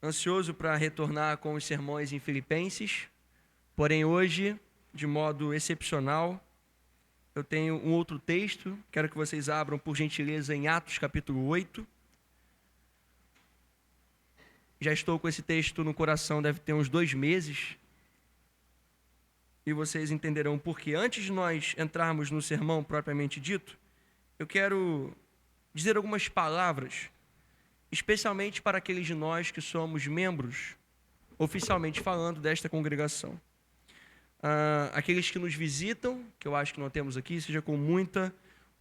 ansioso para retornar com os sermões em Filipenses, porém hoje, de modo excepcional, eu tenho um outro texto, quero que vocês abram, por gentileza, em Atos capítulo 8. Já estou com esse texto no coração, deve ter uns 2 meses, e vocês entenderão por quê. Antes de nós entrarmos no sermão propriamente dito, eu quero dizer algumas palavras, especialmente para aqueles de nós que somos membros, oficialmente falando, desta congregação. Aqueles que nos visitam, que eu acho que não temos aqui, seja com muita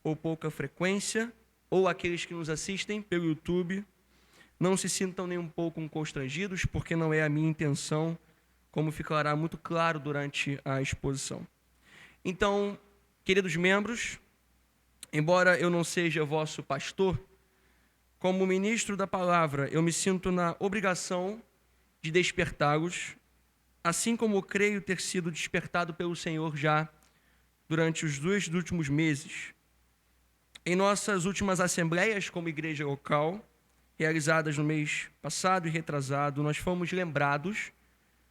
ou pouca frequência, ou aqueles que nos assistem pelo YouTube, não se sintam nem um pouco constrangidos, porque não é a minha intenção, como ficará muito claro durante a exposição. Então, queridos membros, embora eu não seja vosso pastor, como ministro da palavra, eu me sinto na obrigação de despertá-los, assim como creio ter sido despertado pelo Senhor já durante os 2 últimos meses. Em nossas últimas assembleias como igreja local, realizadas no mês passado e retrasado, nós fomos lembrados,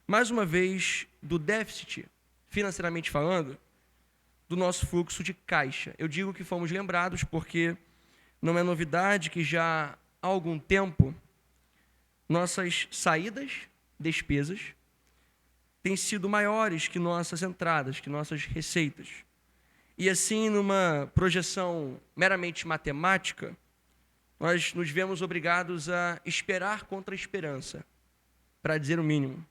mais uma vez, do déficit, financeiramente falando, do nosso fluxo de caixa. Eu digo que fomos lembrados porque não é novidade que já há algum tempo nossas saídas, despesas, têm sido maiores que nossas entradas, que nossas receitas. E assim, numa projeção meramente matemática, nós nos vemos obrigados a esperar contra a esperança, para dizer o mínimo.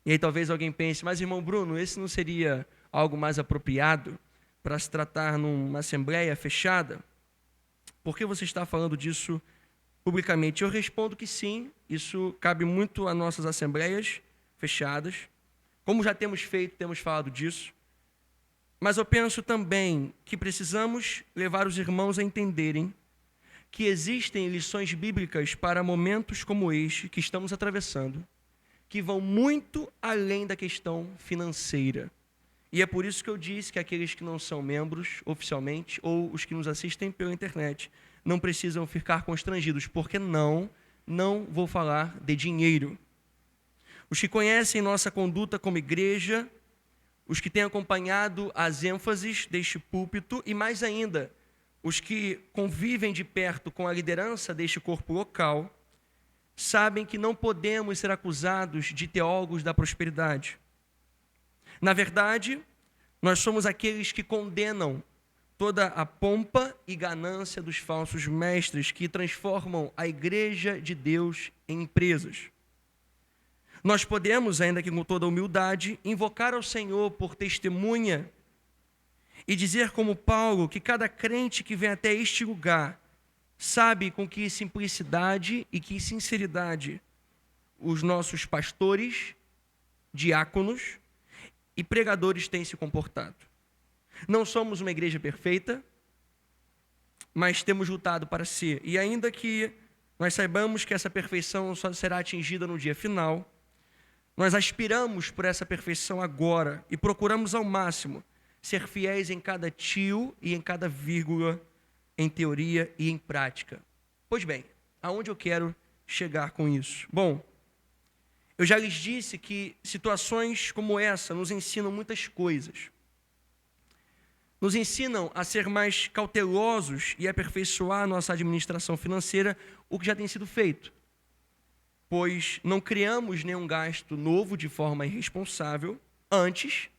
E aí talvez alguém pense, mas irmão Bruno, esse não seria algo mais apropriado para se tratar numa assembleia fechada? Por que você está falando disso publicamente? Eu respondo que sim, isso cabe muito a nossas assembleias fechadas. Como já temos feito, temos falado disso. Mas eu penso também que precisamos levar os irmãos a entenderem que existem lições bíblicas para momentos como este que estamos atravessando, que vão muito além da questão financeira. E é por isso que eu disse que aqueles que não são membros oficialmente, ou os que nos assistem pela internet, não precisam ficar constrangidos, porque não vou falar de dinheiro. Os que conhecem nossa conduta como igreja, os que têm acompanhado as ênfases deste púlpito, e mais ainda, os que convivem de perto com a liderança deste corpo local, sabem que não podemos ser acusados de teólogos da prosperidade. Na verdade, nós somos aqueles que condenam toda a pompa e ganância dos falsos mestres que transformam a igreja de Deus em empresas. Nós podemos, ainda que com toda humildade, invocar ao Senhor por testemunha e dizer como Paulo que cada crente que vem até este lugar sabe com que simplicidade e que sinceridade os nossos pastores, diáconos e pregadores têm se comportado. Não somos uma igreja perfeita, mas temos lutado para ser. E ainda que nós saibamos que essa perfeição só será atingida no dia final, nós aspiramos por essa perfeição agora e procuramos ao máximo ser fiéis em cada tio e em cada vírgula, em teoria e em prática. Pois bem, aonde eu quero chegar com isso? Bom, eu já lhes disse que situações como essa nos ensinam muitas coisas. Nos ensinam a ser mais cautelosos e aperfeiçoar a nossa administração financeira, o que já tem sido feito. Pois não criamos nenhum gasto novo de forma irresponsável. Antes,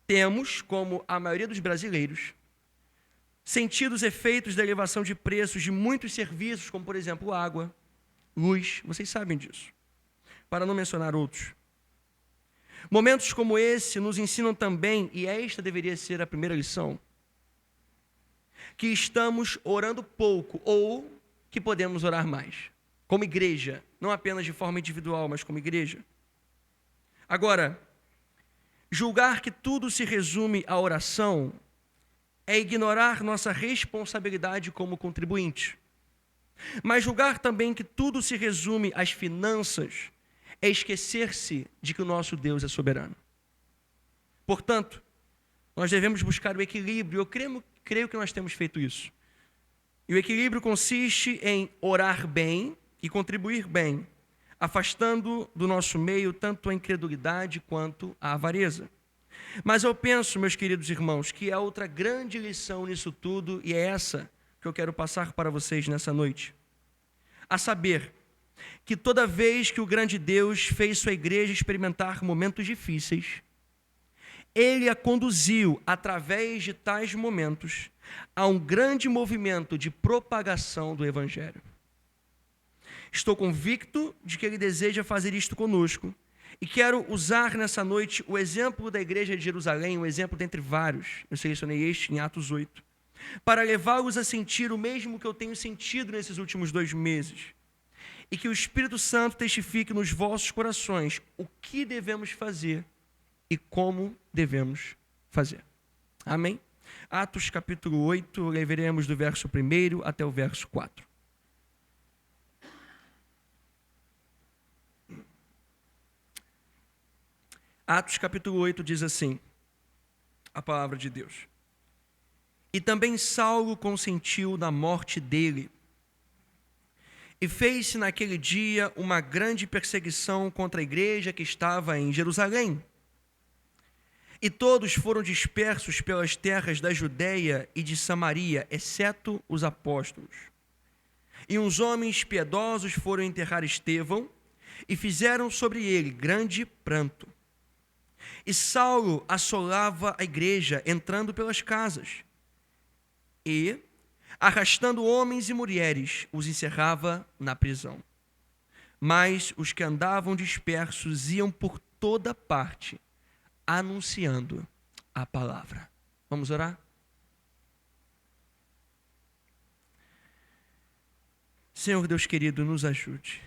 temos, como a maioria dos brasileiros, sentido os efeitos da elevação de preços de muitos serviços, como, por exemplo, água, luz, vocês sabem disso, para não mencionar outros. Momentos como esse nos ensinam também, e esta deveria ser a primeira lição, que estamos orando pouco ou que podemos orar mais, como igreja, não apenas de forma individual, mas como igreja. Agora, julgar que tudo se resume à oração é ignorar nossa responsabilidade como contribuinte. Mas julgar também que tudo se resume às finanças é esquecer-se de que o nosso Deus é soberano. Portanto, nós devemos buscar o equilíbrio. Eu creio que nós temos feito isso. E o equilíbrio consiste em orar bem e contribuir bem, afastando do nosso meio tanto a incredulidade quanto a avareza. Mas eu penso, meus queridos irmãos, que há outra grande lição nisso tudo, e é essa que eu quero passar para vocês nessa noite. A saber, que toda vez que o grande Deus fez sua igreja experimentar momentos difíceis, Ele a conduziu, através de tais momentos, a um grande movimento de propagação do Evangelho. Estou convicto de que Ele deseja fazer isto conosco, e quero usar nessa noite o exemplo da igreja de Jerusalém, um exemplo dentre vários, eu selecionei este em Atos 8, para levá-los a sentir o mesmo que eu tenho sentido nesses últimos 2 meses, e que o Espírito Santo testifique nos vossos corações o que devemos fazer e como devemos fazer. Amém? Atos capítulo 8, levaremos do verso 1 até o verso 4. Atos capítulo 8 diz assim, a palavra de Deus. E também Saulo consentiu na morte dele. E fez-se naquele dia uma grande perseguição contra a igreja que estava em Jerusalém. E todos foram dispersos pelas terras da Judéia e de Samaria, exceto os apóstolos. E uns homens piedosos foram enterrar Estevão e fizeram sobre ele grande pranto. E Saulo assolava a igreja, entrando pelas casas, e, arrastando homens e mulheres, os encerrava na prisão. Mas os que andavam dispersos iam por toda parte, anunciando a palavra. Vamos orar? Senhor Deus querido, nos ajude.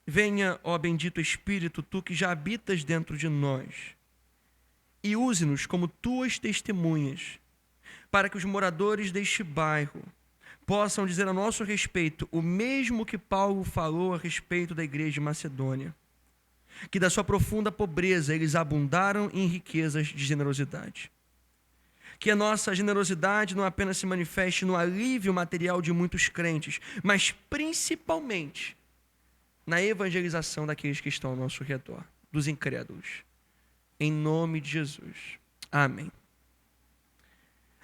Venha, ó bendito Espírito, tu que já habitas dentro de nós, e use-nos como tuas testemunhas, para que os moradores deste bairro possam dizer a nosso respeito o mesmo que Paulo falou a respeito da igreja de Macedônia, que da sua profunda pobreza eles abundaram em riquezas de generosidade. Que a nossa generosidade não apenas se manifeste no alívio material de muitos crentes, mas principalmente na evangelização daqueles que estão ao nosso redor, dos incrédulos. Em nome de Jesus. Amém.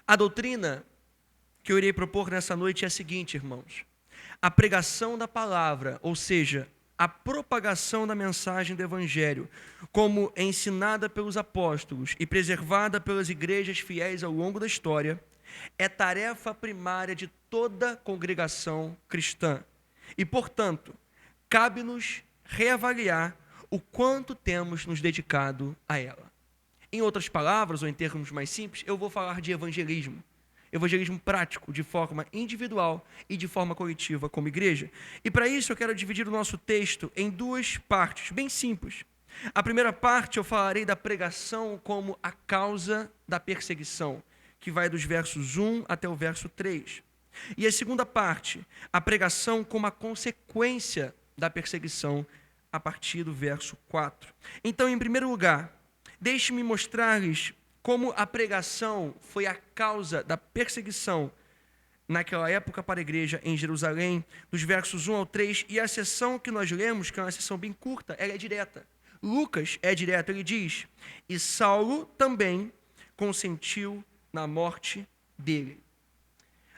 A doutrina que eu irei propor nessa noite é a seguinte, irmãos. A pregação da palavra, ou seja, a propagação da mensagem do Evangelho, como ensinada pelos apóstolos e preservada pelas igrejas fiéis ao longo da história, é tarefa primária de toda congregação cristã. E, portanto, cabe-nos reavaliar o quanto temos nos dedicado a ela. Em outras palavras, ou em termos mais simples, eu vou falar de evangelismo. Evangelismo prático, de forma individual e de forma coletiva como igreja. E para isso eu quero dividir o nosso texto em 2 partes, bem simples. A primeira parte eu falarei da pregação como a causa da perseguição, que vai dos versos 1 até o verso 3. E a segunda parte, a pregação como a consequência da perseguição, a partir do verso 4. Então, em primeiro lugar, deixe-me mostrar-lhes como a pregação foi a causa da perseguição naquela época para a igreja em Jerusalém, dos versos 1 ao 3, e a sessão que nós lemos, que é uma sessão bem curta, ela é direta. Lucas é direto, ele diz, e Saulo também consentiu na morte dele.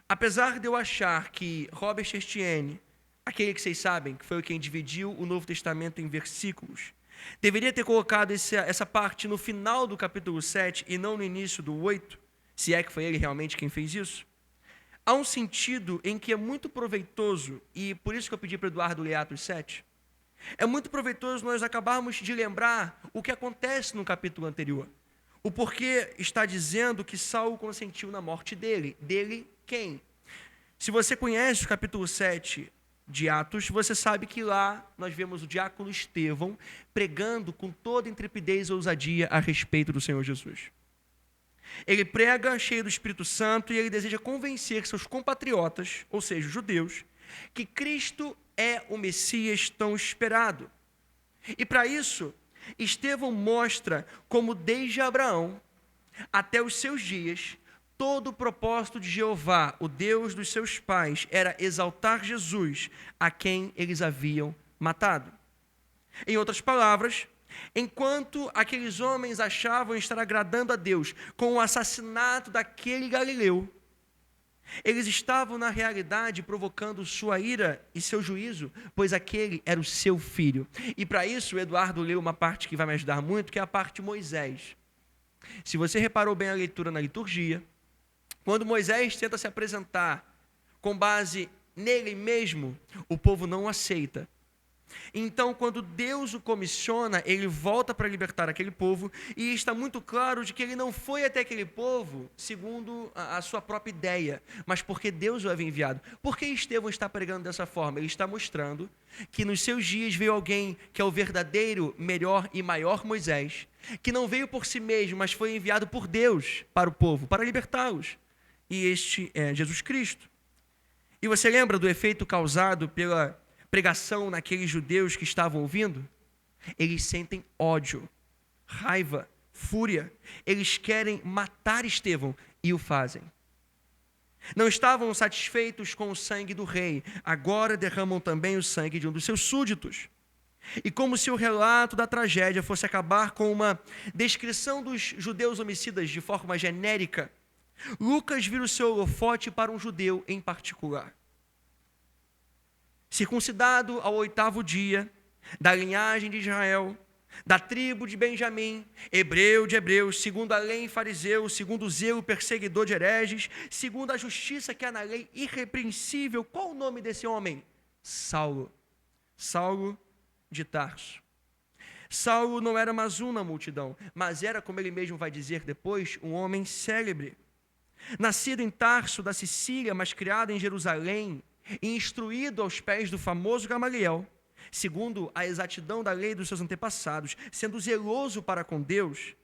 Apesar de eu achar que Robert Estienne, aquele que vocês sabem, que foi quem dividiu o Novo Testamento em versículos, deveria ter colocado essa parte no final do capítulo 7 e não no início do 8, se é que foi ele realmente quem fez isso. Há um sentido em que é muito proveitoso, e por isso que eu pedi para o Eduardo ler Atos 7, é muito proveitoso nós acabarmos de lembrar o que acontece no capítulo anterior. O porquê está dizendo que Saulo consentiu na morte dele. Dele quem? Se você conhece o capítulo 7 de Atos, você sabe que lá nós vemos o diácono Estevão pregando com toda intrepidez e ousadia a respeito do Senhor Jesus. Ele prega cheio do Espírito Santo e ele deseja convencer seus compatriotas, ou seja, os judeus, que Cristo é o Messias tão esperado. E para isso, Estevão mostra como desde Abraão até os seus dias, Todo o propósito de Jeová, o Deus dos seus pais, era exaltar Jesus, a quem eles haviam matado. Em outras palavras, enquanto aqueles homens achavam estar agradando a Deus com o assassinato daquele galileu, eles estavam, na realidade, provocando sua ira e seu juízo, pois aquele era o seu filho. E para isso, o Eduardo leu uma parte que vai me ajudar muito, que é a parte de Moisés. Se você reparou bem a leitura na liturgia, quando Moisés tenta se apresentar com base nele mesmo, o povo não o aceita. Então, quando Deus o comissiona, ele volta para libertar aquele povo, e está muito claro de que ele não foi até aquele povo segundo a sua própria ideia, mas porque Deus o havia enviado. Por que Estevão está pregando dessa forma? Ele está mostrando que nos seus dias veio alguém que é o verdadeiro, melhor e maior Moisés, que não veio por si mesmo, mas foi enviado por Deus para o povo, para libertá-los. E este é Jesus Cristo. E você lembra do efeito causado pela pregação naqueles judeus que estavam ouvindo? Eles sentem ódio, raiva, fúria. Eles querem matar Estevão e o fazem. Não estavam satisfeitos com o sangue do rei, agora derramam também o sangue de um dos seus súditos. E como se o relato da tragédia fosse acabar com uma descrição dos judeus homicidas de forma genérica, Lucas vira o seu holofote para um judeu em particular. Circuncidado ao 8º dia, da linhagem de Israel, da tribo de Benjamim, hebreu de hebreus, segundo a lei fariseu, segundo o zelo perseguidor de hereges, segundo a justiça que há na lei, irrepreensível. Qual o nome desse homem? Saulo. Saulo de Tarso. Saulo não era mais um na multidão, mas era, como ele mesmo vai dizer depois, um homem célebre. Nascido em Tarso, da Sicília, mas criado em Jerusalém, e instruído aos pés do famoso Gamaliel, segundo a exatidão da lei dos seus antepassados, sendo zeloso para com Deus,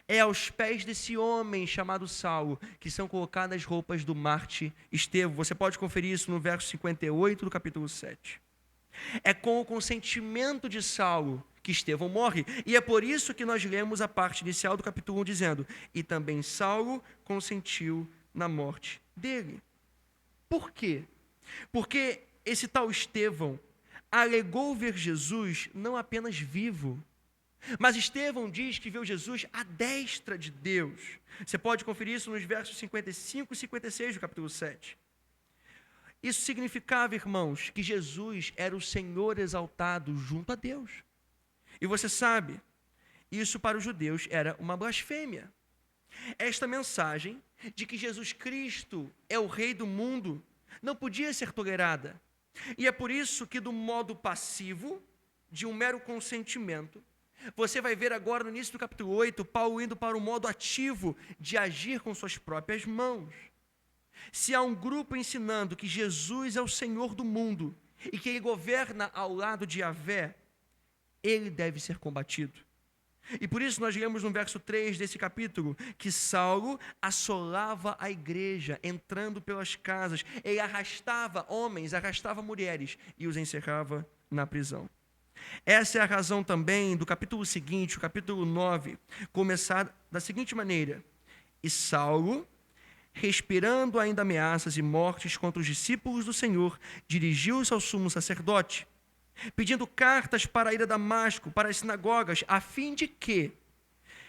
é aos pés desse homem chamado Saulo que são colocadas as roupas do mártir Estevão. Você pode conferir isso no verso 58 do capítulo 7. É com o consentimento de Saulo que Estevão morre, e é por isso que nós lemos a parte inicial do capítulo 1 dizendo: e também Saulo consentiu na morte dele. Por quê? Porque esse tal Estevão alegou ver Jesus não apenas vivo, mas Estevão diz que viu Jesus à destra de Deus. Você pode conferir isso nos versos 55 e 56 do capítulo 7. Isso significava, irmãos, que Jesus era o Senhor exaltado junto a Deus. E você sabe, isso para os judeus era uma blasfêmia. Esta mensagem de que Jesus Cristo é o Rei do mundo não podia ser tolerada. E é por isso que, do modo passivo, de um mero consentimento, você vai ver agora no início do capítulo 8, Paulo indo para o modo ativo de agir com suas próprias mãos. Se há um grupo ensinando que Jesus é o Senhor do mundo e que ele governa ao lado de Yahvé, ele deve ser combatido. E por isso nós lemos no verso 3 desse capítulo que Saulo assolava a igreja, entrando pelas casas. Ele arrastava homens, arrastava mulheres e os encerrava na prisão. Essa é a razão também do capítulo seguinte, o capítulo 9, começar da seguinte maneira: e Saulo, respirando ainda ameaças e mortes contra os discípulos do Senhor, dirigiu-se ao sumo sacerdote, pedindo cartas para ir a Damasco, para as sinagogas, a fim de que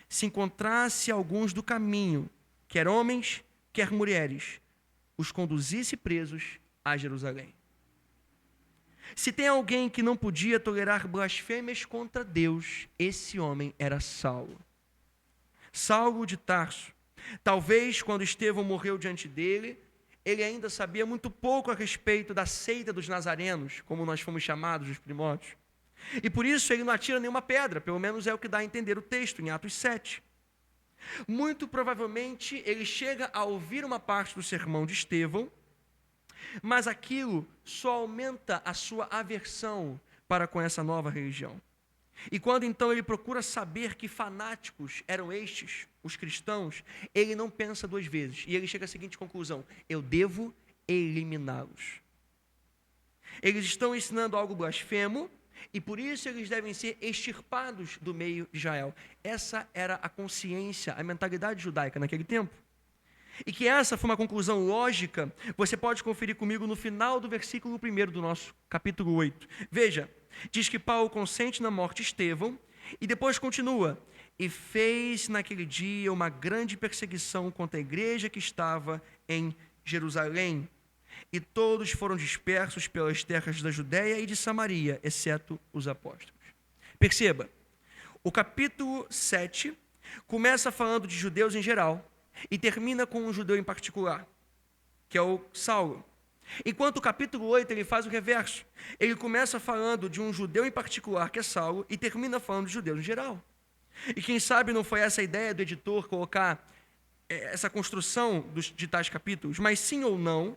se encontrasse alguns do caminho, quer homens, quer mulheres, os conduzisse presos a Jerusalém. Se tem alguém que não podia tolerar blasfêmias contra Deus, esse homem era Saulo. Saulo de Tarso. Talvez quando Estevão morreu diante dele, ele ainda sabia muito pouco a respeito da seita dos nazarenos, como nós fomos chamados nos primórdios. E por isso ele não atira nenhuma pedra, pelo menos é o que dá a entender o texto em Atos 7. Muito provavelmente ele chega a ouvir uma parte do sermão de Estevão, mas aquilo só aumenta a sua aversão para com essa nova religião. E quando então ele procura saber que fanáticos eram estes, os cristãos, ele não pensa duas vezes. E ele chega à seguinte conclusão: eu devo eliminá-los. Eles estão ensinando algo blasfemo e por isso eles devem ser extirpados do meio de Israel. Essa era a consciência, a mentalidade judaica naquele tempo. e que essa foi uma conclusão lógica, você pode conferir comigo no final do versículo 1 do nosso capítulo 8. Veja, diz que Paulo consente na morte de Estevão, e depois continua: e fez naquele dia uma grande perseguição contra a igreja que estava em Jerusalém, e todos foram dispersos pelas terras da Judéia e de Samaria, exceto os apóstolos. Perceba, o capítulo 7 começa falando de judeus em geral e termina com um judeu em particular, que é o Saulo. Enquanto o capítulo 8 ele faz o reverso. Ele começa falando de um judeu em particular, que é Saulo, e termina falando de judeus em geral. E quem sabe não foi essa a ideia do editor colocar essa construção de tais capítulos, mas sim ou não,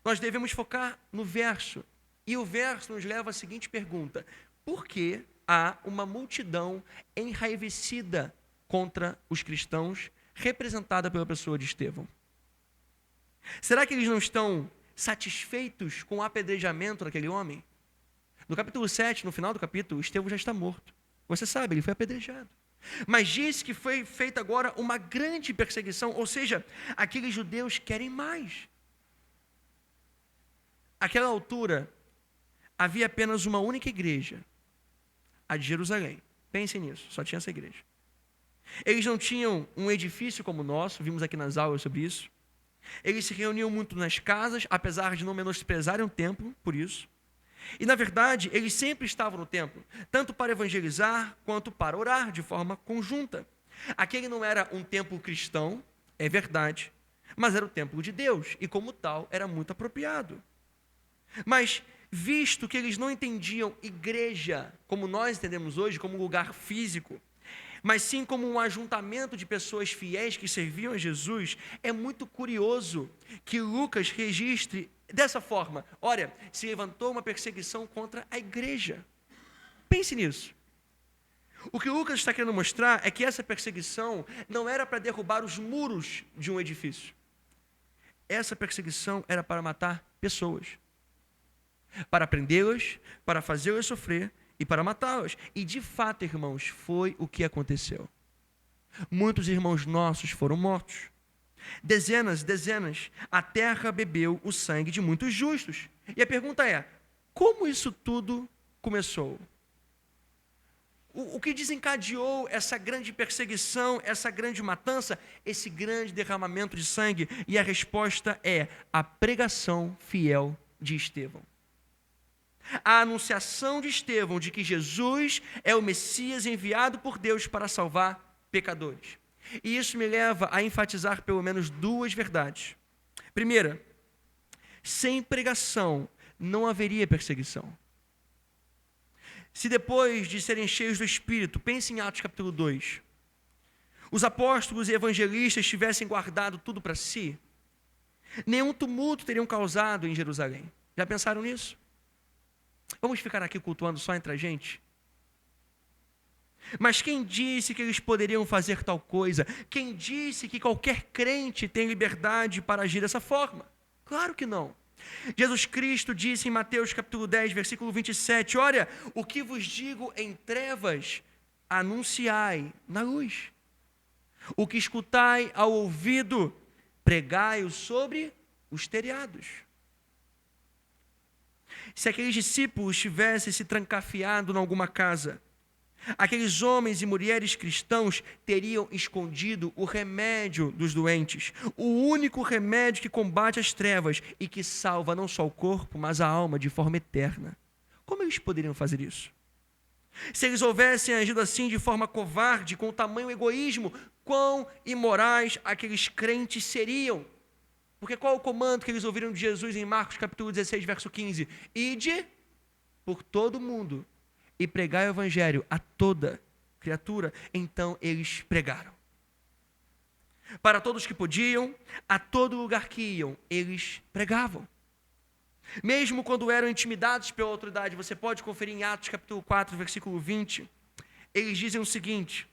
nós devemos focar no verso. E o verso nos leva à seguinte pergunta: por que há uma multidão enraivecida contra os cristãos, representada pela pessoa de Estevão? Será que eles não estão satisfeitos com o apedrejamento daquele homem? No capítulo 7, no final do capítulo, Estevão já está morto. Você sabe, ele foi apedrejado. Mas diz que foi feita agora uma grande perseguição, ou seja, aqueles judeus querem mais. Àquela altura, havia apenas uma única igreja, a de Jerusalém. Pensem nisso, só tinha essa igreja. Eles não tinham um edifício como o nosso, vimos aqui nas aulas sobre isso. Eles se reuniam muito nas casas, apesar de não menosprezarem o templo, por isso. E, na verdade, eles sempre estavam no templo, tanto para evangelizar, quanto para orar, de forma conjunta. Aquele não era um templo cristão, é verdade, mas era o templo de Deus, e como tal, era muito apropriado. Mas, visto que eles não entendiam igreja, como nós entendemos hoje, como um lugar físico, mas sim como um ajuntamento de pessoas fiéis que serviam a Jesus, é muito curioso que Lucas registre dessa forma: olha, se levantou uma perseguição contra a igreja. Pense nisso. O que Lucas está querendo mostrar é que essa perseguição não era para derrubar os muros de um edifício. Essa perseguição era para matar pessoas, para prendê-las, para fazê-las sofrer e para matá-las. E de fato, irmãos, foi o que aconteceu. Muitos irmãos nossos foram mortos. Dezenas, a terra bebeu o sangue de muitos justos. E a pergunta é: como isso tudo começou? O que desencadeou essa grande perseguição, essa grande matança, esse grande derramamento de sangue? E a resposta é a pregação fiel de Estevão. A anunciação de Estevão de que Jesus é o Messias enviado por Deus para salvar pecadores. E isso me leva a enfatizar pelo menos duas verdades. Primeira, sem pregação não haveria perseguição. Se depois de serem cheios do Espírito, pense em Atos capítulo 2, os apóstolos e evangelistas tivessem guardado tudo para si, nenhum tumulto teriam causado em Jerusalém. Já pensaram nisso? Vamos ficar aqui cultuando só entre a gente? Mas quem disse que eles poderiam fazer tal coisa? Quem disse que qualquer crente tem liberdade para agir dessa forma? Claro que não. Jesus Cristo disse em Mateus capítulo 10, versículo 27, olha, o que vos digo em trevas, anunciai na luz. O que escutai ao ouvido, pregai-o sobre os telhados. Se aqueles discípulos tivessem se trancafiado em alguma casa, aqueles homens e mulheres cristãos teriam escondido o remédio dos doentes, o único remédio que combate as trevas e que salva não só o corpo, mas a alma de forma eterna. Como eles poderiam fazer isso? Se eles houvessem agido assim de forma covarde, com tamanho egoísmo, quão imorais aqueles crentes seriam? Porque qual o comando que eles ouviram de Jesus em Marcos capítulo 16, verso 15? Ide por todo o mundo e pregai o evangelho a toda criatura. Então eles pregaram. Para todos que podiam, a todo lugar que iam, eles pregavam. Mesmo quando eram intimidados pela autoridade, você pode conferir em Atos capítulo 4, versículo 20, eles dizem o seguinte: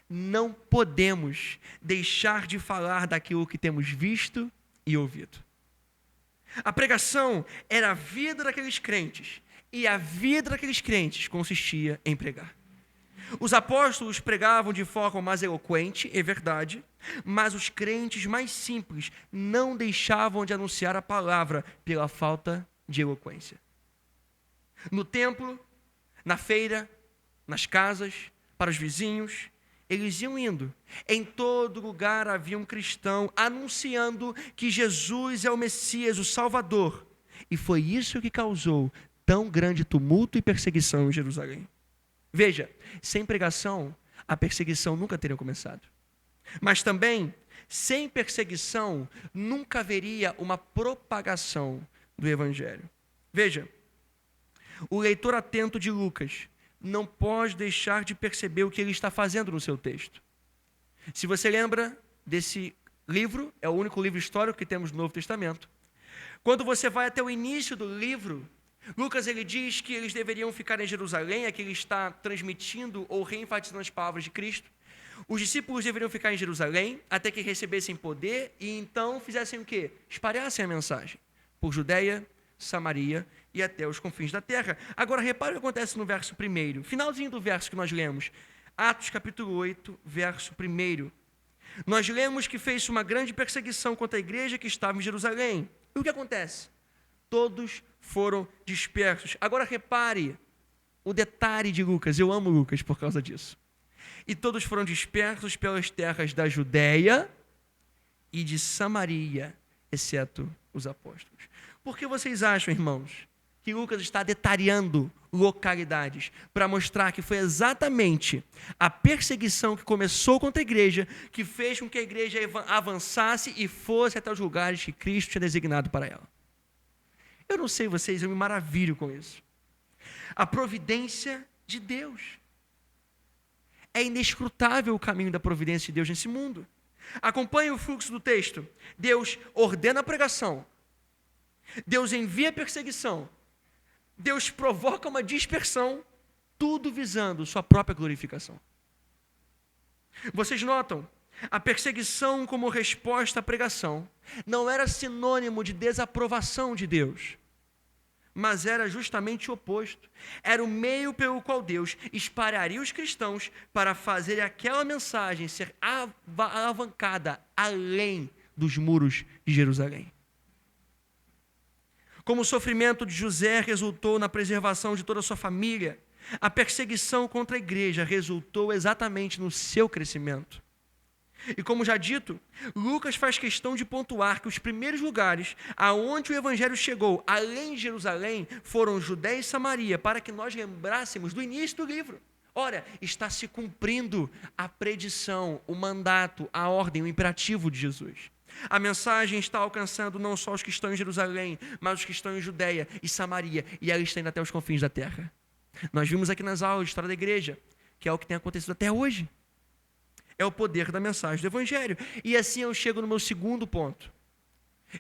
não podemos deixar de falar daquilo que temos visto e ouvido. A pregação era a vida daqueles crentes, e a vida daqueles crentes consistia em pregar. Os apóstolos pregavam de forma mais eloquente, é verdade, mas os crentes mais simples não deixavam de anunciar a palavra pela falta de eloquência. No templo, na feira, nas casas, para os vizinhos, eles iam indo. Em todo lugar havia um cristão anunciando que Jesus é o Messias, o Salvador. E foi isso que causou tão grande tumulto e perseguição em Jerusalém. Veja, sem pregação, a perseguição nunca teria começado. Mas também, sem perseguição, nunca haveria uma propagação do Evangelho. Veja, o leitor atento de Lucas não pode deixar de perceber o que ele está fazendo no seu texto. Se você lembra desse livro, é o único livro histórico que temos no Novo Testamento. Quando você vai até o início do livro, Lucas ele diz que eles deveriam ficar em Jerusalém, aqui ele está transmitindo ou reenfatizando as palavras de Cristo. Os discípulos deveriam ficar em Jerusalém até que recebessem poder e então fizessem o quê? Espalhassem a mensagem por Judeia, Samaria e até os confins da terra. Agora repare o que acontece no verso 1, finalzinho do verso que nós lemos, Atos capítulo 8, verso 1. Nós lemos que fez uma grande perseguição contra a igreja que estava em Jerusalém. E o que acontece? Todos foram dispersos. Agora repare o detalhe de Lucas, eu amo Lucas por causa disso. E todos foram dispersos pelas terras da Judeia e de Samaria, exceto os apóstolos. Por que vocês acham, irmãos, que Lucas está detalhando localidades para mostrar que foi exatamente a perseguição que começou contra a igreja que fez com que a igreja avançasse e fosse até os lugares que Cristo tinha designado para ela? Eu não sei vocês, eu me maravilho com isso. A providência de Deus. É inescrutável o caminho da providência de Deus nesse mundo. Acompanhe o fluxo do texto. Deus ordena a pregação. Deus envia a perseguição. Deus provoca uma dispersão, tudo visando sua própria glorificação. Vocês notam? A perseguição como resposta à pregação não era sinônimo de desaprovação de Deus, mas era justamente o oposto. Era o meio pelo qual Deus espalharia os cristãos para fazer aquela mensagem ser alavancada além dos muros de Jerusalém. Como o sofrimento de José resultou na preservação de toda a sua família, a perseguição contra a igreja resultou exatamente no seu crescimento. E como já dito, Lucas faz questão de pontuar que os primeiros lugares aonde o evangelho chegou, além de Jerusalém, foram Judeia e Samaria, para que nós lembrássemos do início do livro. Ora, está se cumprindo a predição, o mandato, a ordem, o imperativo de Jesus. A mensagem está alcançando não só os que estão em Jerusalém, mas os que estão em Judeia e Samaria, e ela está indo até os confins da terra. Nós vimos aqui nas aulas de história da igreja, que é o que tem acontecido até hoje. É o poder da mensagem do evangelho. E assim eu chego no meu segundo ponto.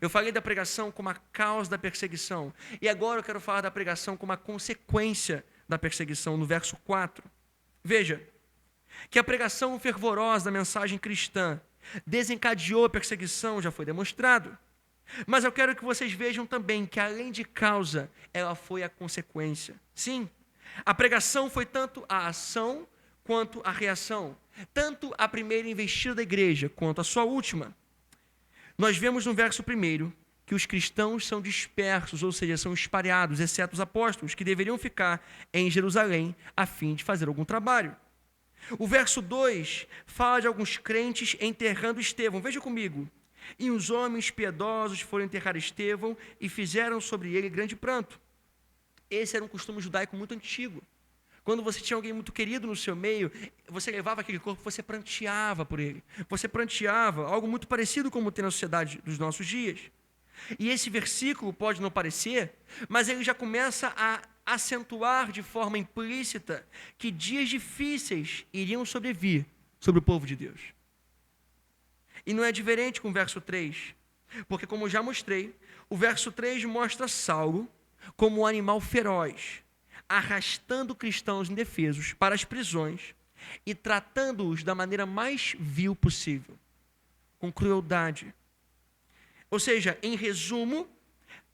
Eu falei da pregação como a causa da perseguição, e agora eu quero falar da pregação como a consequência da perseguição, no verso 4. Veja, que a pregação fervorosa da mensagem cristã desencadeou a perseguição, já foi demonstrado. Mas eu quero que vocês vejam também que, além de causa, ela foi a consequência. Sim, a pregação foi tanto a ação quanto a reação. Tanto a primeira investida da igreja quanto a sua última. Nós vemos no verso 1 que os cristãos são dispersos, ou seja, são espalhados, exceto os apóstolos, que deveriam ficar em Jerusalém a fim de fazer algum trabalho. O verso 2 fala de alguns crentes enterrando Estevão. Veja comigo. E os homens piedosos foram enterrar Estevão e fizeram sobre ele grande pranto. Esse era um costume judaico muito antigo. Quando você tinha alguém muito querido no seu meio, você levava aquele corpo, você pranteava por ele. Você pranteava, algo muito parecido como tem na sociedade dos nossos dias. E esse versículo pode não parecer, mas ele já começa a acentuar de forma implícita que dias difíceis iriam sobrevir sobre o povo de Deus. E não é diferente com o verso 3, porque como já mostrei, o verso 3 mostra Saulo como um animal feroz, arrastando cristãos indefesos para as prisões e tratando-os da maneira mais vil possível, com crueldade. Ou seja, em resumo,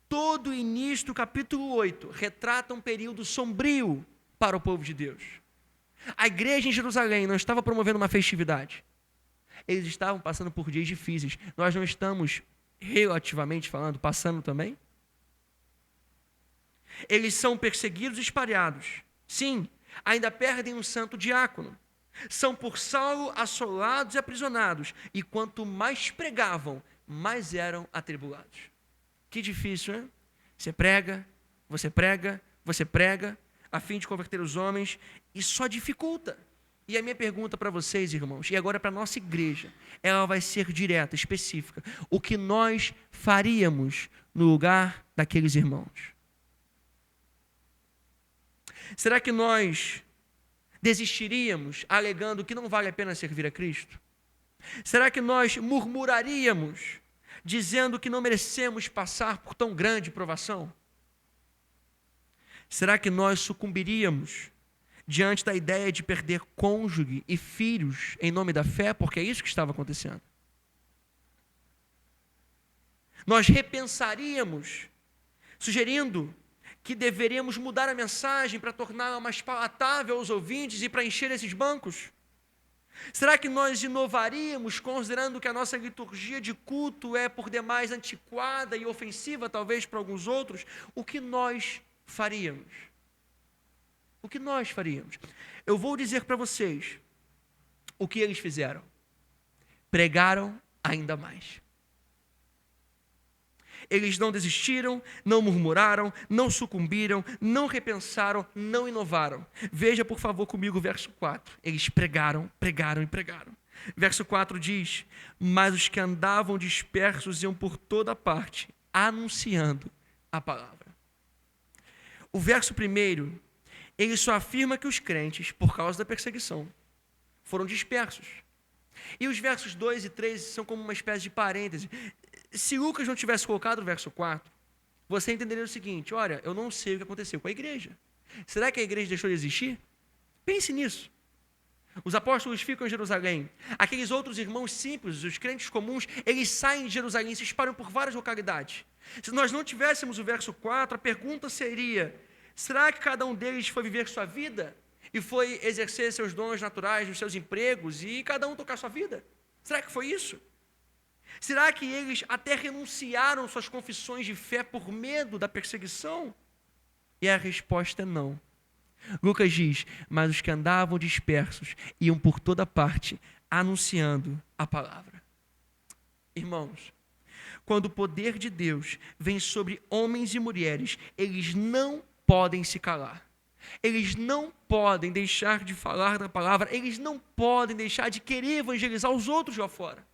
todo o início do capítulo 8 retrata um período sombrio para o povo de Deus. A igreja em Jerusalém não estava promovendo uma festividade. Eles estavam passando por dias difíceis. Nós não estamos, relativamente falando, passando também? Eles são perseguidos e espalhados. Sim, ainda perdem um santo diácono. São por Saulo assolados e aprisionados. E quanto mais pregavam, mais eram atribulados. Que difícil, né? Você prega, a fim de converter os homens, e só dificulta. E a minha pergunta para vocês, irmãos, e agora para a nossa igreja, ela vai ser direta, específica. O que nós faríamos no lugar daqueles irmãos? Será que nós desistiríamos alegando que não vale a pena servir a Cristo? Será que nós murmuraríamos dizendo que não merecemos passar por tão grande provação? Será que nós sucumbiríamos diante da ideia de perder cônjuge e filhos em nome da fé, porque é isso que estava acontecendo? Nós repensaríamos, sugerindo que deveríamos mudar a mensagem para torná-la mais palatável aos ouvintes e para encher esses bancos? Será que nós inovaríamos, considerando que a nossa liturgia de culto é por demais antiquada e ofensiva, talvez para alguns outros? O que nós faríamos? O que nós faríamos? Eu vou dizer para vocês o que eles fizeram. Pregaram ainda mais. Eles não desistiram, não murmuraram, não sucumbiram, não repensaram, não inovaram. Veja, por favor, comigo o verso 4. Eles pregaram, pregaram e pregaram. Verso 4 diz: mas os que andavam dispersos iam por toda parte, anunciando a palavra. O verso 1, ele só afirma que os crentes, por causa da perseguição, foram dispersos. E os versos 2 e 3 são como uma espécie de parêntese. Se Lucas não tivesse colocado o verso 4, você entenderia o seguinte: olha, eu não sei o que aconteceu com a igreja. Será que a igreja deixou de existir? Pense nisso. Os apóstolos ficam em Jerusalém. Aqueles outros irmãos simples, os crentes comuns, eles saem de Jerusalém e se espalham por várias localidades. Se nós não tivéssemos o verso 4, a pergunta seria: será que cada um deles foi viver sua vida? E foi exercer seus dons naturais nos seus empregos e cada um tocar sua vida? Será que foi isso? Será que eles até renunciaram suas confissões de fé por medo da perseguição? E a resposta é não. Lucas diz: mas os que andavam dispersos iam por toda parte, anunciando a palavra. Irmãos, quando o poder de Deus vem sobre homens e mulheres, eles não podem se calar. Eles não podem deixar de falar da palavra, eles não podem deixar de querer evangelizar os outros lá fora.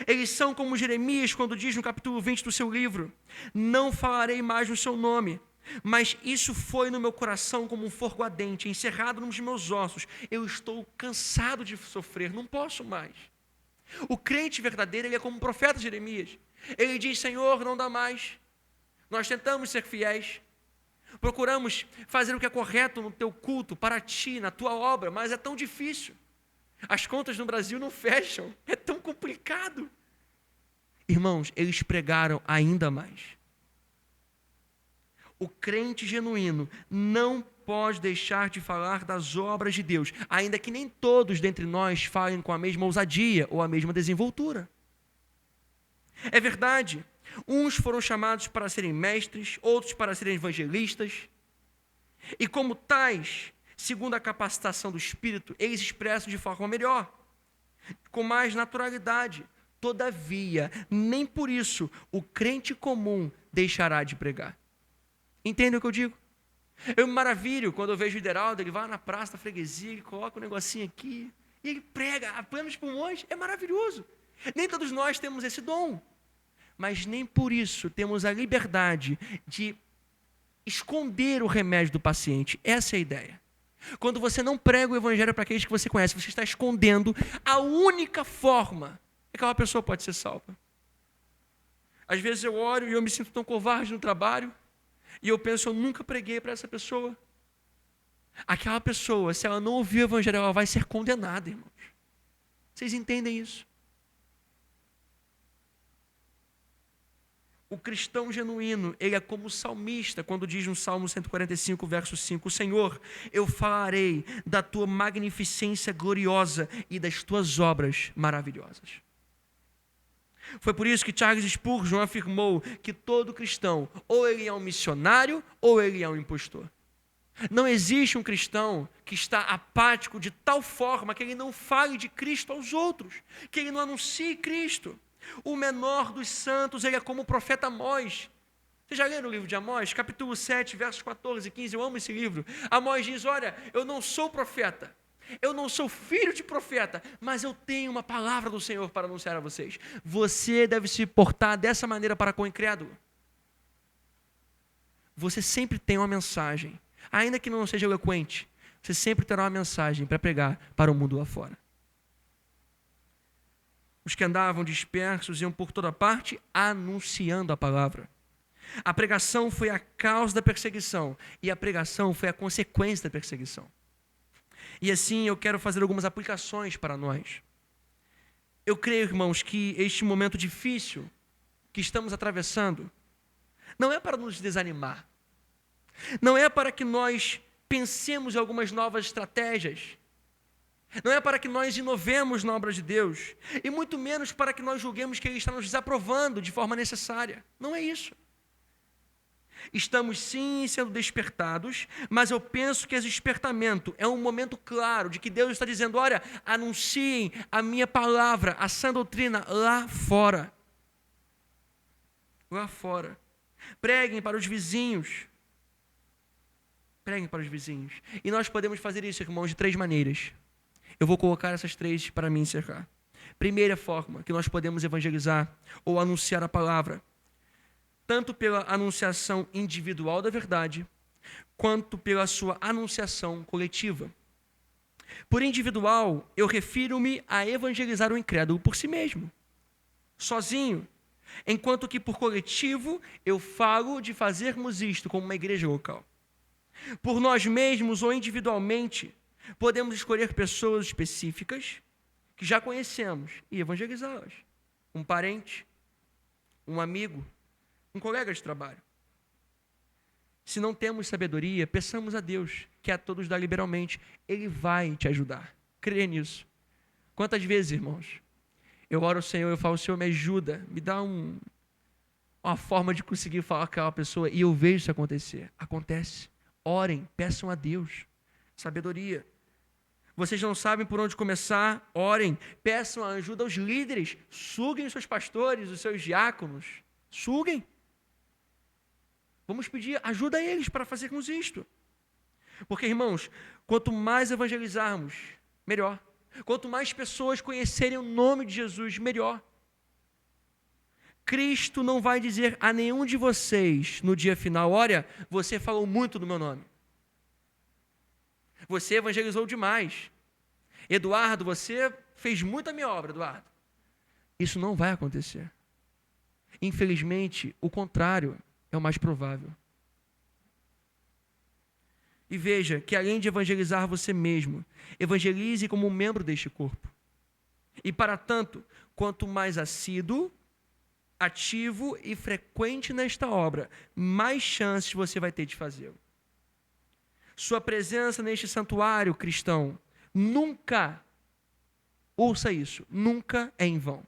Eles são como Jeremias, quando diz no capítulo 20 do seu livro: não falarei mais no seu nome, mas isso foi no meu coração como um fogo ardente, encerrado nos meus ossos. Eu estou cansado de sofrer, não posso mais. O crente verdadeiro, ele é como o profeta Jeremias. Ele diz: Senhor, não dá mais. Nós tentamos ser fiéis, procuramos fazer o que é correto no teu culto, para ti, na tua obra, mas é tão difícil. As contas no Brasil não fecham, é tão complicado. Irmãos, eles pregaram ainda mais. O crente genuíno não pode deixar de falar das obras de Deus, ainda que nem todos dentre nós falem com a mesma ousadia ou a mesma desenvoltura. É verdade, uns foram chamados para serem mestres, outros para serem evangelistas, e como tais, segundo a capacitação do Espírito, eles expressam de forma melhor, com mais naturalidade. Todavia, nem por isso o crente comum deixará de pregar. Entende o que eu digo? Eu me maravilho quando eu vejo o Ideraldo, ele vai na praça da freguesia, ele coloca um negocinho aqui, e ele prega a plenos pulmões, é maravilhoso. Nem todos nós temos esse dom, mas nem por isso temos a liberdade de esconder o remédio do paciente. Essa é a ideia. Quando você não prega o evangelho para aqueles que você conhece, você está escondendo a única forma que aquela pessoa pode ser salva. Às vezes eu oro e eu me sinto tão covarde no trabalho, e eu penso: eu nunca preguei para essa pessoa. Aquela pessoa, se ela não ouvir o evangelho, ela vai ser condenada, irmãos. Vocês entendem isso? O cristão genuíno, ele é como o salmista, quando diz no Salmo 145, verso 5, Senhor, eu falarei da tua magnificência gloriosa e das tuas obras maravilhosas. Foi por isso que Charles Spurgeon afirmou que todo cristão, ou ele é um missionário, ou ele é um impostor. Não existe um cristão que está apático de tal forma que ele não fale de Cristo aos outros, que ele não anuncie Cristo. O menor dos santos, ele é como o profeta Amós. Vocês já leram o livro de Amós? Capítulo 7, versos 14 e 15, eu amo esse livro. Amós diz, olha, eu não sou profeta, eu não sou filho de profeta, mas eu tenho uma palavra do Senhor para anunciar a vocês. Você deve se portar dessa maneira para com o incrédulo. Você sempre tem uma mensagem, ainda que não seja eloquente, você sempre terá uma mensagem para pregar para o mundo lá fora. Os que andavam dispersos iam por toda parte anunciando a palavra. A pregação foi a causa da perseguição e a pregação foi a consequência da perseguição. E assim eu quero fazer algumas aplicações para nós. Eu creio, irmãos, que este momento difícil que estamos atravessando não é para nos desanimar. Não é para que nós pensemos em algumas novas estratégias. Não é para que nós inovemos na obra de Deus. E muito menos para que nós julguemos que Ele está nos desaprovando de forma necessária. Não é isso. Estamos sim sendo despertados, mas eu penso que esse despertamento é um momento claro de que Deus está dizendo, olha, anunciem a minha palavra, a sã doutrina lá fora. Lá fora. Preguem para os vizinhos. Preguem para os vizinhos. E nós podemos fazer isso, irmãos, de 3 maneiras. Eu vou colocar essas 3 para me encerrar. Primeira forma que nós podemos evangelizar ou anunciar a palavra, tanto pela anunciação individual da verdade, quanto pela sua anunciação coletiva. Por individual, eu refiro-me a evangelizar o incrédulo por si mesmo, sozinho, enquanto que por coletivo eu falo de fazermos isto como uma igreja local. Por nós mesmos ou individualmente, podemos escolher pessoas específicas que já conhecemos e evangelizá-las. Um parente, um amigo, um colega de trabalho. Se não temos sabedoria, peçamos a Deus, que a todos dá liberalmente. Ele vai te ajudar. Creia nisso. Quantas vezes, irmãos, eu oro ao Senhor, eu falo, Senhor, me ajuda, me dá uma forma de conseguir falar com aquela pessoa, e eu vejo isso acontecer. Acontece. Orem, peçam a Deus sabedoria. Vocês não sabem por onde começar, orem, peçam a ajuda aos líderes, suguem os seus pastores, os seus diáconos, suguem. Vamos pedir ajuda a eles para fazermos isto. Porque, irmãos, quanto mais evangelizarmos, melhor. Quanto mais pessoas conhecerem o nome de Jesus, melhor. Cristo não vai dizer a nenhum de vocês no dia final, olha, você falou muito do meu nome. Você evangelizou demais. Eduardo, você fez muito a minha obra, Eduardo. Isso não vai acontecer. Infelizmente, o contrário é o mais provável. E veja que além de evangelizar você mesmo, evangelize como um membro deste corpo. E para tanto, quanto mais assíduo, ativo e frequente nesta obra, mais chances você vai ter de fazê-lo. Sua presença neste santuário cristão nunca, ouça isso, nunca é em vão.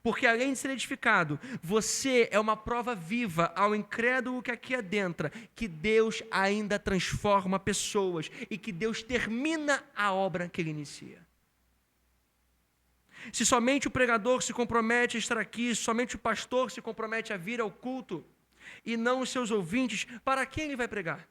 Porque além de ser edificado, você é uma prova viva ao incrédulo que aqui adentra, que Deus ainda transforma pessoas e que Deus termina a obra que Ele inicia. Se somente o pregador se compromete a estar aqui, se somente o pastor se compromete a vir ao culto, e não os seus ouvintes, para quem ele vai pregar?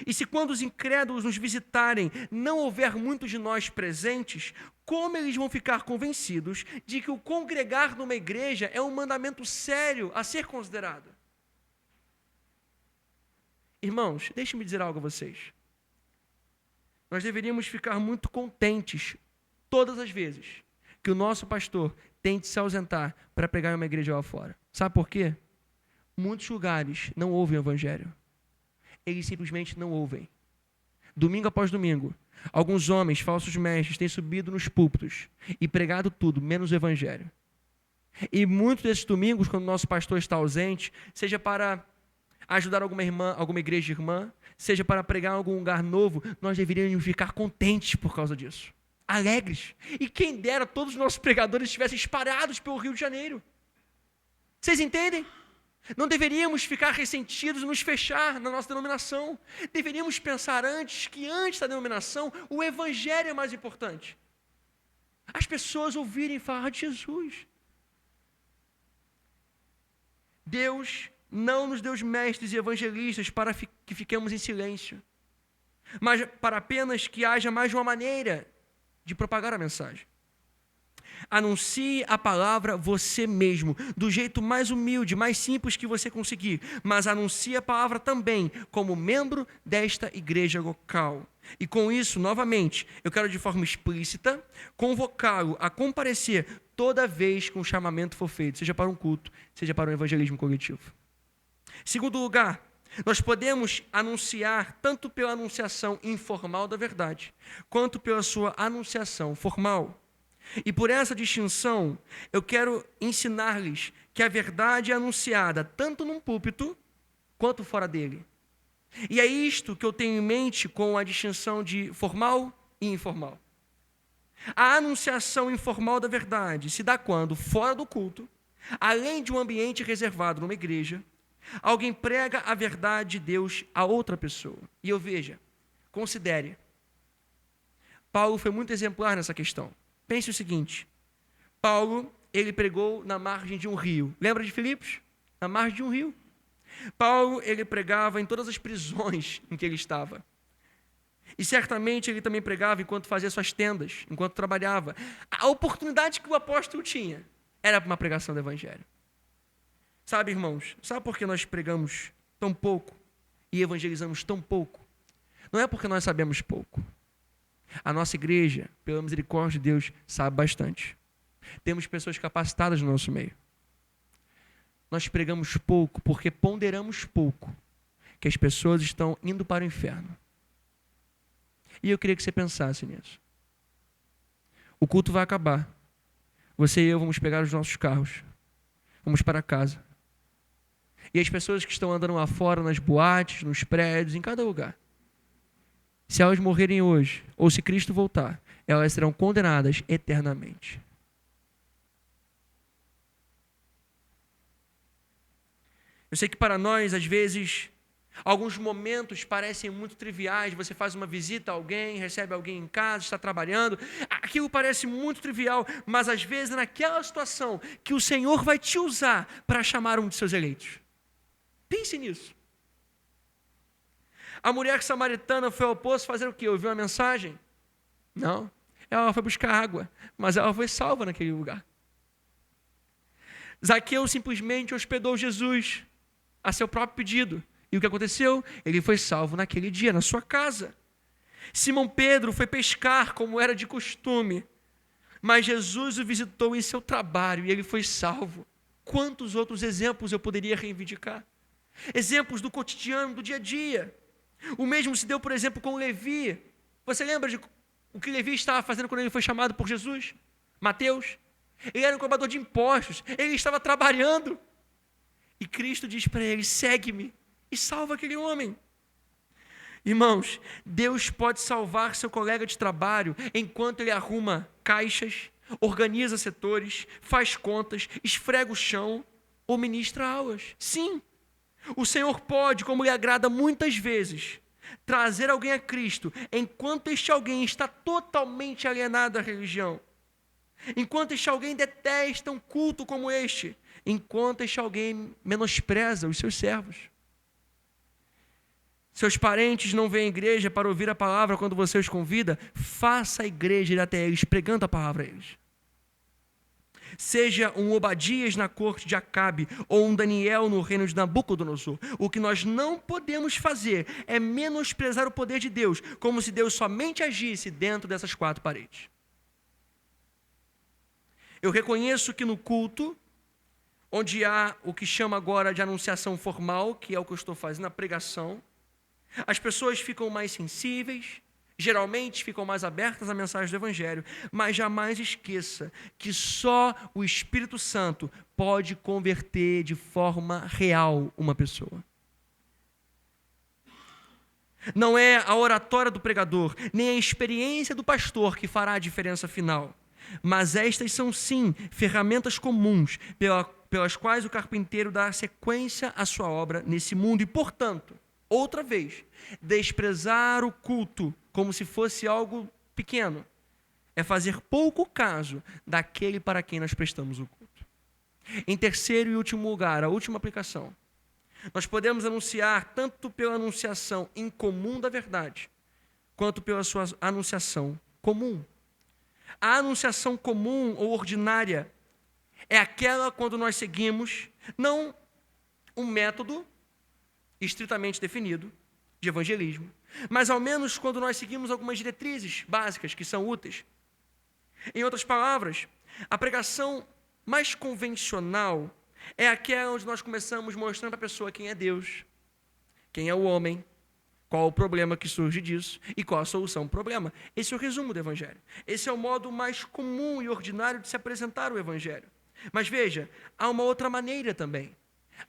E se quando os incrédulos nos visitarem, não houver muitos de nós presentes, como eles vão ficar convencidos de que o congregar numa igreja é um mandamento sério a ser considerado? Irmãos, deixe-me dizer algo a vocês. Nós deveríamos ficar muito contentes todas as vezes que o nosso pastor tente se ausentar para pregar em uma igreja lá fora. Sabe por quê? Muitos lugares não ouvem o evangelho. Eles simplesmente não ouvem. Domingo após domingo, alguns homens, falsos mestres, têm subido nos púlpitos e pregado tudo, menos o evangelho. E muitos desses domingos, quando o nosso pastor está ausente, seja para ajudar alguma irmã, alguma igreja irmã, seja para pregar em algum lugar novo, nós deveríamos ficar contentes por causa disso, alegres. E quem dera todos os nossos pregadores estivessem espalhados pelo Rio de Janeiro. Vocês entendem? Não deveríamos ficar ressentidos e nos fechar na nossa denominação. Deveríamos pensar que antes da denominação, o evangelho é mais importante. As pessoas ouvirem falar de Jesus. Deus não nos deu mestres e evangelistas para que fiquemos em silêncio, mas para apenas que haja mais de uma maneira de propagar a mensagem. Anuncie a palavra você mesmo, do jeito mais humilde, mais simples que você conseguir, mas anuncie a palavra também como membro desta igreja local. E com isso, novamente, eu quero de forma explícita convocá-lo a comparecer toda vez que um chamamento for feito, seja para um culto, seja para um evangelismo coletivo. Segundo lugar, nós podemos anunciar tanto pela anunciação informal da verdade, quanto pela sua anunciação formal. E por essa distinção, eu quero ensinar-lhes que a verdade é anunciada tanto num púlpito, quanto fora dele. E é isto que eu tenho em mente com a distinção de formal e informal. A anunciação informal da verdade se dá quando, fora do culto, além de um ambiente reservado numa igreja, alguém prega a verdade de Deus a outra pessoa. E considere, Paulo foi muito exemplar nessa questão. Pense o seguinte, Paulo, ele pregou na margem de um rio. Lembra de Filipos? Na margem de um rio. Paulo, ele pregava em todas as prisões em que ele estava. E certamente ele também pregava enquanto fazia suas tendas, enquanto trabalhava. A oportunidade que o apóstolo tinha era para uma pregação do evangelho. Sabe, irmãos, sabe por que nós pregamos tão pouco e evangelizamos tão pouco? Não é porque nós sabemos pouco. A nossa igreja, pela misericórdia de Deus, sabe bastante. Temos pessoas capacitadas no nosso meio. Nós pregamos pouco porque ponderamos pouco que as pessoas estão indo para o inferno. E eu queria que você pensasse nisso. O culto vai acabar. Você e eu vamos pegar os nossos carros. Vamos para casa. E as pessoas que estão andando lá fora, nas boates, nos prédios, em cada lugar, se elas morrerem hoje, ou se Cristo voltar, elas serão condenadas eternamente. Eu sei que para nós, às vezes, alguns momentos parecem muito triviais. Você faz uma visita a alguém, recebe alguém em casa, está trabalhando. Aquilo parece muito trivial, mas às vezes é naquela situação que o Senhor vai te usar para chamar um de seus eleitos. Pense nisso. A mulher samaritana foi ao poço fazer o quê? Ouviu uma mensagem? Não. Ela foi buscar água, mas ela foi salva naquele lugar. Zaqueu simplesmente hospedou Jesus a seu próprio pedido. E o que aconteceu? Ele foi salvo naquele dia, na sua casa. Simão Pedro foi pescar, como era de costume, mas Jesus o visitou em seu trabalho e ele foi salvo. Quantos outros exemplos eu poderia reivindicar? Exemplos do cotidiano, do dia a dia. O mesmo se deu, por exemplo, com Levi. Você lembra de o que Levi estava fazendo quando ele foi chamado por Jesus? Mateus. Ele era um cobrador de impostos. Ele estava trabalhando. E Cristo diz para ele, segue-me. E salva aquele homem. Irmãos, Deus pode salvar seu colega de trabalho enquanto ele arruma caixas, organiza setores, faz contas, esfrega o chão ou ministra aulas. Sim. O Senhor pode, como lhe agrada muitas vezes, trazer alguém a Cristo, enquanto este alguém está totalmente alienado à religião. Enquanto este alguém detesta um culto como este. Enquanto este alguém menospreza os seus servos. Seus parentes não vêm à igreja para ouvir a palavra quando você os convida, faça a igreja ir até eles, pregando a palavra a eles. Seja um Obadias na corte de Acabe ou um Daniel no reino de Nabucodonosor. O que nós não podemos fazer é menosprezar o poder de Deus, como se Deus somente agisse dentro dessas quatro paredes. Eu reconheço que no culto, onde há o que chama agora de anunciação formal, que é o que eu estou fazendo, a pregação, as pessoas ficam mais sensíveis, geralmente ficam mais abertas à mensagem do Evangelho, mas jamais esqueça que só o Espírito Santo pode converter de forma real uma pessoa. Não é a oratória do pregador, nem a experiência do pastor que fará a diferença final, mas estas são sim ferramentas comuns pelas quais o carpinteiro dá sequência à sua obra nesse mundo e, portanto, outra vez, desprezar o culto como se fosse algo pequeno é fazer pouco caso daquele para quem nós prestamos o culto. Em terceiro e último lugar, a última aplicação, nós podemos anunciar tanto pela anunciação incomum da verdade, quanto pela sua anunciação comum. A anunciação comum ou ordinária é aquela quando nós seguimos não um método estritamente definido de evangelismo, mas ao menos quando nós seguimos algumas diretrizes básicas que são úteis. Em outras palavras, a pregação mais convencional é aquela onde nós começamos mostrando para a pessoa quem é Deus, quem é o homem, qual o problema que surge disso e qual a solução do problema. Esse é o resumo do Evangelho. Esse é o modo mais comum e ordinário de se apresentar o Evangelho. Mas veja, há uma outra maneira também.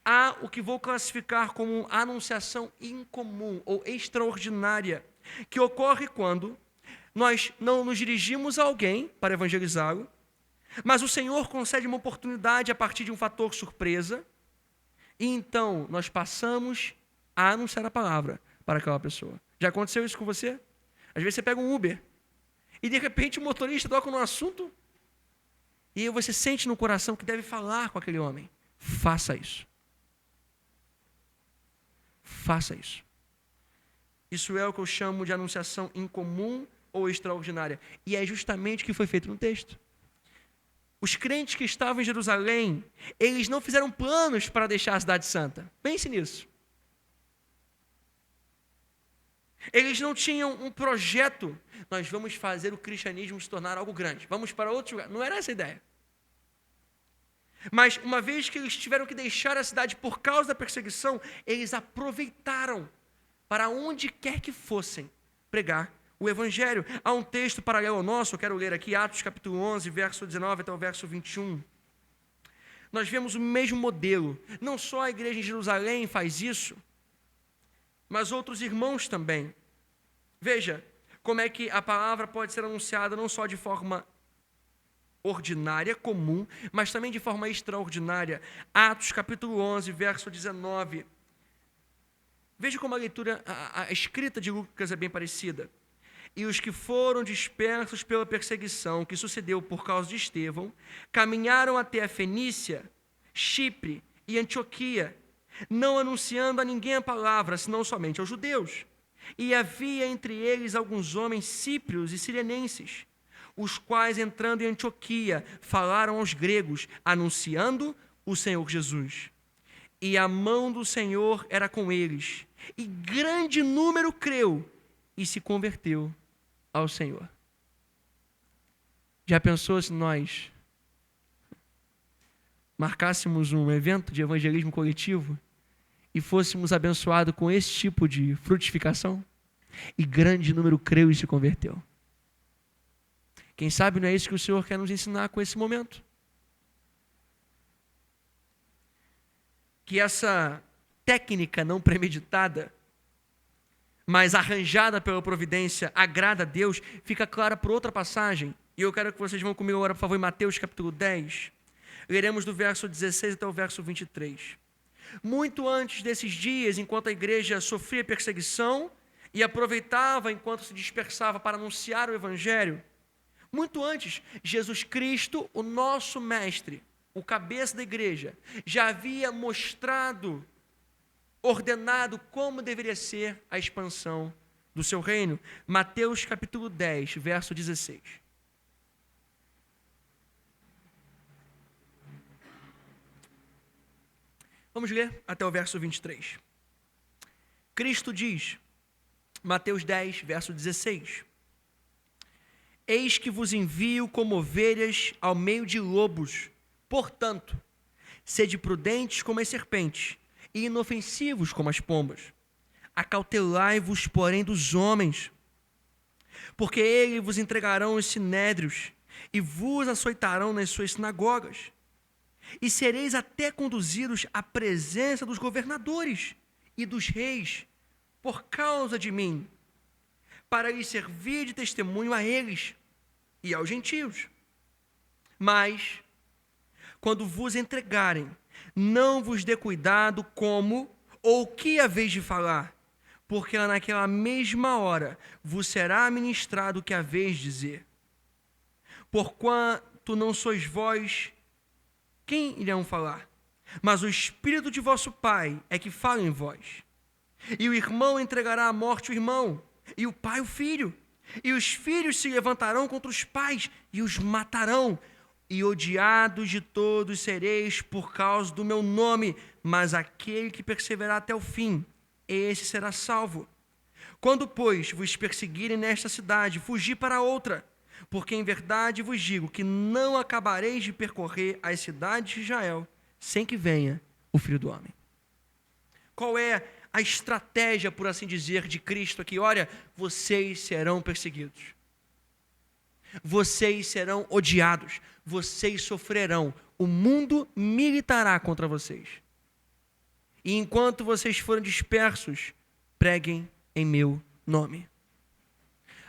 Há o que vou classificar como anunciação incomum ou extraordinária, que ocorre quando nós não nos dirigimos a alguém para evangelizá-lo, mas o Senhor concede uma oportunidade a partir de um fator surpresa, e então nós passamos a anunciar a palavra para aquela pessoa. Já aconteceu isso com você? Às vezes você pega um Uber, e de repente o motorista toca num assunto, e aí você sente no coração que deve falar com aquele homem. Faça isso. Faça isso. Isso é o que eu chamo de anunciação incomum ou extraordinária. E é justamente o que foi feito no texto. Os crentes que estavam em Jerusalém, eles não fizeram planos para deixar a cidade santa. Pense nisso. Eles não tinham um projeto. Nós vamos fazer o cristianismo se tornar algo grande. Vamos para outro lugar. Não era essa a ideia. Mas uma vez que eles tiveram que deixar a cidade por causa da perseguição, eles aproveitaram para onde quer que fossem pregar o Evangelho. Há um texto paralelo ao nosso, eu quero ler aqui, Atos capítulo 11, verso 19 até o verso 21. Nós vemos o mesmo modelo. Não só a igreja em Jerusalém faz isso, mas outros irmãos também. Veja como é que a palavra pode ser anunciada não só de forma ordinária, comum, mas também de forma extraordinária. Atos capítulo 11, verso 19. Veja como a leitura, a escrita de Lucas é bem parecida. E os que foram dispersos pela perseguição que sucedeu por causa de Estevão, caminharam até a Fenícia, Chipre e Antioquia, não anunciando a ninguém a palavra, senão somente aos judeus. E havia entre eles alguns homens cíprios e sirenenses, os quais, entrando em Antioquia, falaram aos gregos, anunciando o Senhor Jesus. E a mão do Senhor era com eles, e grande número creu e se converteu ao Senhor. Já pensou se nós marcássemos um evento de evangelismo coletivo e fôssemos abençoados com esse tipo de frutificação? E grande número creu e se converteu. Quem sabe não é isso que o Senhor quer nos ensinar com esse momento? Que essa técnica não premeditada, mas arranjada pela providência, agrada a Deus, fica clara por outra passagem. E eu quero que vocês vão comigo agora, por favor, em Mateus capítulo 10. Leremos do verso 16 até o verso 23. Muito antes desses dias, enquanto a igreja sofria perseguição e aproveitava enquanto se dispersava para anunciar o Evangelho, muito antes, Jesus Cristo, o nosso mestre, o cabeça da igreja, já havia mostrado, ordenado como deveria ser a expansão do seu reino. Mateus capítulo 10, verso 16. Vamos ler até o verso 23. Cristo diz, Mateus 10, verso 16: Eis que vos envio como ovelhas ao meio de lobos. Portanto, sede prudentes como as serpentes e inofensivos como as pombas. Acautelai-vos, porém, dos homens, porque ele vos entregarão os sinédrios e vos açoitarão nas suas sinagogas. E sereis até conduzidos à presença dos governadores e dos reis, por causa de mim, para lhes servir de testemunho a eles e aos gentios. Mas, quando vos entregarem, não vos dê cuidado como ou o que haveis de falar, porque naquela mesma hora vos será ministrado o que haveis de dizer. Porquanto não sois vós quem irão falar, mas o Espírito de vosso Pai é que fala em vós. E o irmão entregará à morte o irmão, e o pai o filho. E os filhos se levantarão contra os pais e os matarão. E odiados de todos sereis por causa do meu nome, mas aquele que perseverar até o fim, esse será salvo. Quando, pois, vos perseguirem nesta cidade, fugi para outra, porque em verdade vos digo que não acabareis de percorrer as cidades de Israel, sem que venha o Filho do Homem. Qual é a estratégia, por assim dizer, de Cristo aqui? Olha, vocês serão perseguidos. Vocês serão odiados. Vocês sofrerão. O mundo militará contra vocês. E enquanto vocês forem dispersos, preguem em meu nome.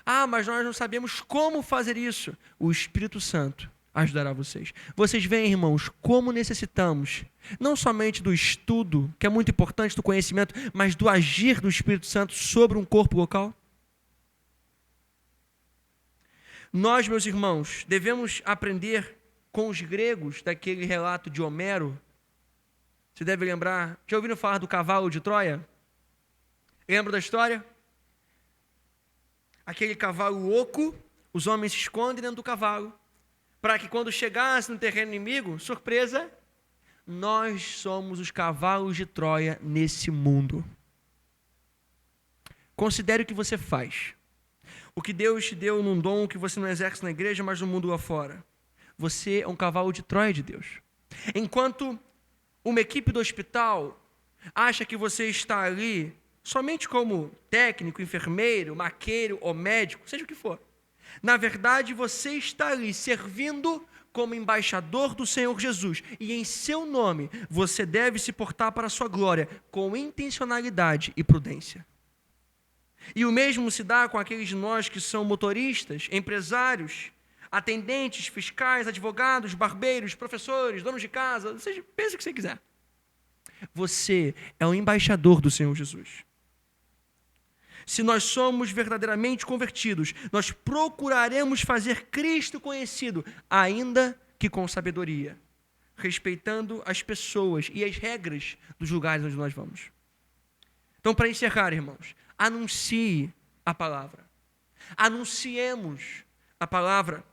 Ah, mas nós não sabemos como fazer isso. O Espírito Santo ajudará vocês. Vocês veem, irmãos, como necessitamos, não somente do estudo, que é muito importante, do conhecimento, mas do agir do Espírito Santo sobre um corpo local? Nós, meus irmãos, devemos aprender com os gregos daquele relato de Homero. Você deve lembrar, já ouviram falar do cavalo de Troia? Lembra da história? Aquele cavalo oco, os homens se escondem dentro do cavalo, para que quando chegasse no terreno inimigo, surpresa, nós somos os cavalos de Troia nesse mundo. Considere o que você faz. O que Deus te deu num dom que você não exerce na igreja, mas no mundo lá fora. Você é um cavalo de Troia de Deus. Enquanto uma equipe do hospital acha que você está ali somente como técnico, enfermeiro, maqueiro ou médico, seja o que for. Na verdade, você está ali servindo como embaixador do Senhor Jesus. E em seu nome, você deve se portar para a sua glória com intencionalidade e prudência. E o mesmo se dá com aqueles de nós que são motoristas, empresários, atendentes, fiscais, advogados, barbeiros, professores, donos de casa, seja, pense o que você quiser. Você é o embaixador do Senhor Jesus. Se nós somos verdadeiramente convertidos, nós procuraremos fazer Cristo conhecido, ainda que com sabedoria, respeitando as pessoas e as regras dos lugares onde nós vamos. Então, para encerrar, irmãos, anuncie a palavra. Anunciemos a palavra.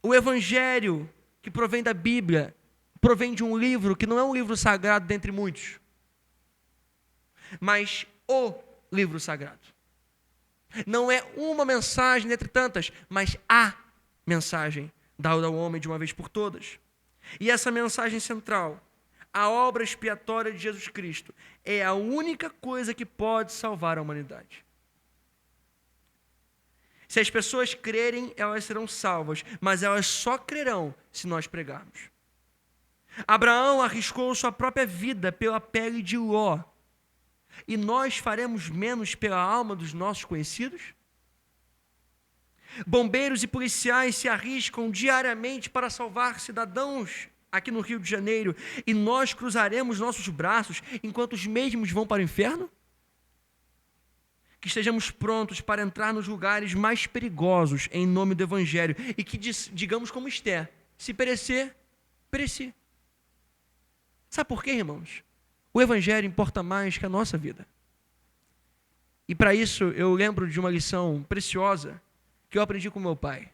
O evangelho que provém da Bíblia provém de um livro que não é um livro sagrado dentre muitos, mas o livro sagrado. Não é uma mensagem dentre tantas, mas a mensagem dada ao homem de uma vez por todas. E essa mensagem central, a obra expiatória de Jesus Cristo, é a única coisa que pode salvar a humanidade. Se as pessoas crerem, elas serão salvas, mas elas só crerão se nós pregarmos. Abraão arriscou sua própria vida pela pele de Ló, e nós faremos menos pela alma dos nossos conhecidos? Bombeiros e policiais se arriscam diariamente para salvar cidadãos aqui no Rio de Janeiro, e nós cruzaremos nossos braços enquanto os mesmos vão para o inferno? Que estejamos prontos para entrar nos lugares mais perigosos em nome do Evangelho, e que digamos como Esther: se perecer, pereci. Sabe por quê, irmãos? O Evangelho importa mais que a nossa vida. E para isso eu lembro de uma lição preciosa que eu aprendi com meu pai.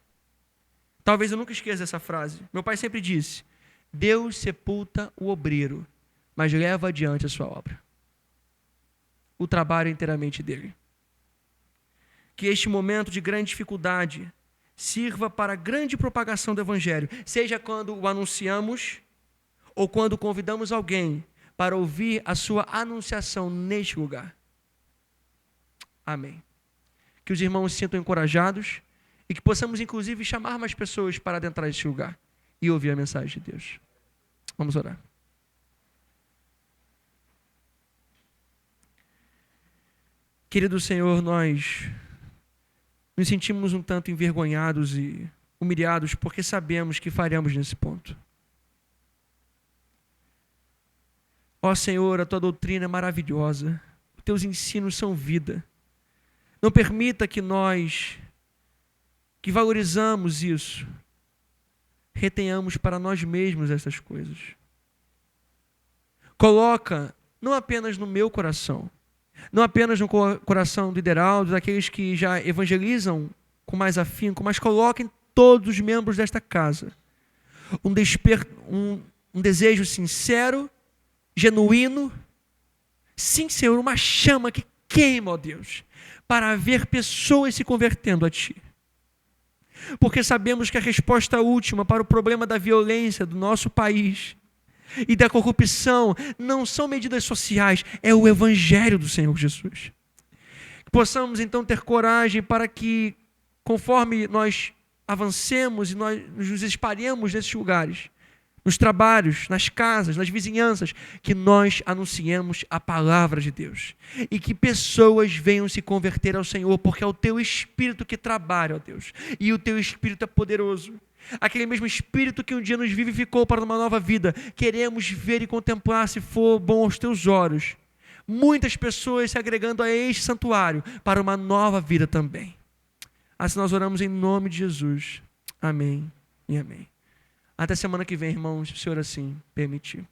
Talvez eu nunca esqueça essa frase. Meu pai sempre disse: Deus sepulta o obreiro, mas leva adiante a sua obra. O trabalho é inteiramente dele. Que este momento de grande dificuldade sirva para a grande propagação do Evangelho, seja quando o anunciamos ou quando convidamos alguém para ouvir a sua anunciação neste lugar. Amém. que os irmãos se sintam encorajados e que possamos, inclusive, chamar mais pessoas para adentrar esse lugar e ouvir a mensagem de Deus. Vamos orar. Querido Senhor, nós nos sentimos um tanto envergonhados e humilhados porque sabemos que falhamos nesse ponto. Ó Senhor, a Tua doutrina é maravilhosa, os Teus ensinos são vida. Não permita que nós, que valorizamos isso, retenhamos para nós mesmos essas coisas. Coloca, não apenas no meu coração, não apenas no coração do Ideraldo, daqueles que já evangelizam com mais afinco, mas coloca em todos os membros desta casa um desejo sincero, genuíno, sim, Senhor, uma chama que queima, ó Deus, para ver pessoas se convertendo a Ti. Porque sabemos que a resposta última para o problema da violência do nosso país e da corrupção não são medidas sociais, é o Evangelho do Senhor Jesus. Que possamos então ter coragem para que, conforme nós avancemos e nós nos espalhemos nesses lugares, nos trabalhos, nas casas, nas vizinhanças, que nós anunciemos a palavra de Deus e que pessoas venham se converter ao Senhor, porque é o Teu Espírito que trabalha, ó Deus, e o Teu Espírito é poderoso. Aquele mesmo Espírito que um dia nos vivificou para uma nova vida, queremos ver e contemplar, se for bom aos Teus olhos, muitas pessoas se agregando a este santuário para uma nova vida também. Assim nós oramos em nome de Jesus. Amém e amém. Até semana que vem, irmãos, se o Senhor assim permitir.